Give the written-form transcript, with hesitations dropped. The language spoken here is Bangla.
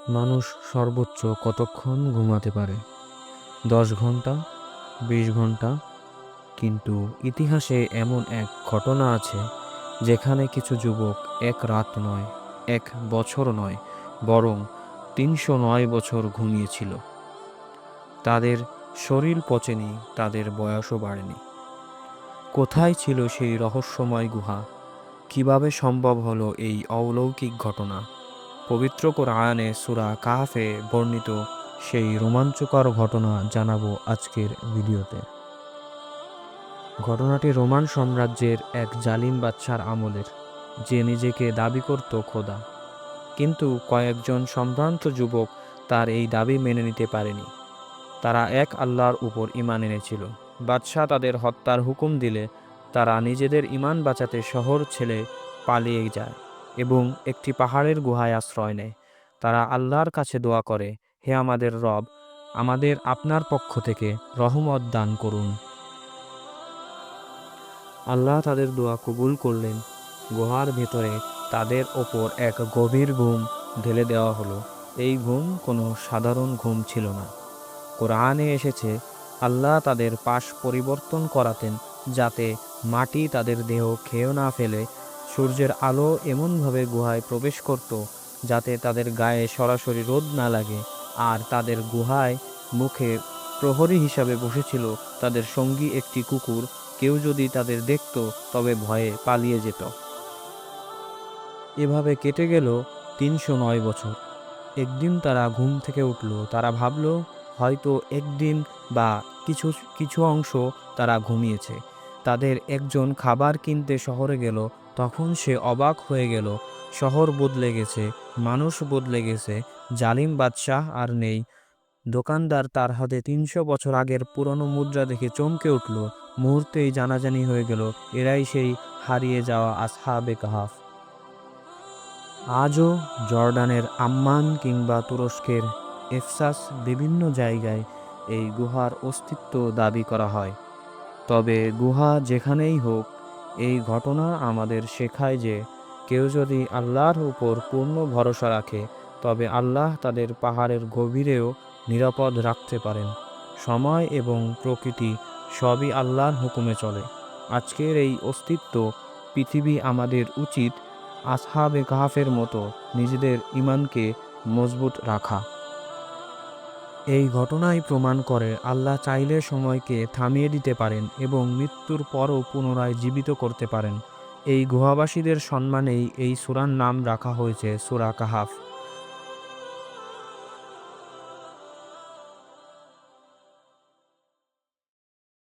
মানুষ সর্বোচ্চ কতক্ষণ ঘুমাতে পারে? 10 ঘন্টা, 20 ঘন্টা। কিন্তু ইতিহাসে এমন এক ঘটনা আছে যেখানে কিছু যুবক এক রাত নয়, এক বছর নয়, বরং 309 বছর ঘুমিয়েছিল। তাদের শরীর পচেনি, তাদের বয়সও বাড়েনি। কোথায় ছিল সেই রহস্যময় গুহা? কিভাবে সম্ভব হলো এই অলৌকিক ঘটনা? পবিত্র কোরআনে সূরা কাহফে বর্ণিত সেই রোমাঞ্চকর ঘটনা জানাবো আজকের ভিডিওতে। ঘটনাটি রোমান সাম্রাজ্যের এক জালিম বাদশার আমলের, যে নিজেকে দাবি করত খোদা। কিন্তু কয়েকজন সম্ভ্রান্ত যুবক তার এই দাবি মেনে নিতে পারেনি। তারা এক আল্লাহর উপর ঈমান এনেছিল। বাদশাহ তাদের হত্যার হুকুম দিলে তারা নিজেদের ঈমান বাঁচাতে শহর ছেড়ে পালিয়ে যায় এবং একটি পাহাড়ের গুহায় আশ্রয় নেয়। তারা আল্লাহর কাছে দোয়া করে, হে আমাদের রব, আমাদের আপনার পক্ষ থেকে রহমত দান করুন। আল্লাহ তাদের দোয়া কবুল করলেন। গুহার ভেতরে তাদের ওপর এক গভীর ঘুম ঢেলে দেওয়া হলো। এই ঘুম কোনো সাধারণ ঘুম ছিল না। কোরআনে এসেছে, আল্লাহ তাদের পাশ পরিবর্তন করাতেন যাতে মাটি তাদের দেহ খেয়েও না ফেলে। সূর্যের আলো এমনভাবে গুহায় প্রবেশ করত যাতে তাদের গায়ে সরাসরি রোদ না লাগে। আর তাদের গুহায় মুখে প্রহরী হিসাবে বসেছিল তাদের সঙ্গী একটি কুকুর। কেউ যদি তাদের দেখত তবে ভয়ে পালিয়ে যেত। এভাবে কেটে গেল 309 বছর। একদিন তারা ঘুম থেকে উঠল। তারা ভাবল, হয়তো একদিন বা কিছু কিছু অংশ তারা ঘুমিয়েছে। তাদের একজন খাবার কিনতে শহরে গেল। তখন সে অবাক হয়ে গেল, শহর বদলে গেছে, মানুষ বদলে গেছে, জালিম বাদশাহ আর নেই। দোকানদার তার হাতে 300 বছর আগের পুরনো মুদ্রা দেখে চমকে উঠল। মুহূর্তেই জানাজানি হয়ে গেল, এরাই সেই হারিয়ে যাওয়া আসহাবে কাহাফ। আজও জর্ডানের আম্মান কিংবা তুরস্কের এফসাস বিভিন্ন জায়গায় এই গুহার অস্তিত্ব দাবি করা হয়। তবে গুহা যেখানেই হোক, এই ঘটনা আমাদের শেখায় যে কেউ যদি আল্লাহর উপর পূর্ণ ভরসা রাখে তবে আল্লাহ তাদের পাহাড়ের গভীরেও নিরাপদ রাখতে পারেন। সময় এবং প্রকৃতি সবই আল্লাহর হুকুমে চলে। আজকের এই অস্তিত্ব পৃথিবী আমাদের উচিত আসহাবে কাহাফের মতো নিজেদের ঈমানকে মজবুত রাখা। এই ঘটনাই প্রমাণ করে আল্লাহ চাইলে সময়কে থামিয়ে দিতে পারেন এবং মৃত্যুর পরও পুনরায় জীবিত করতে পারেন। এই গুহাবাসীদের সম্মানেই এই সূরার নাম রাখা হয়েছে সূরা কাহাফ।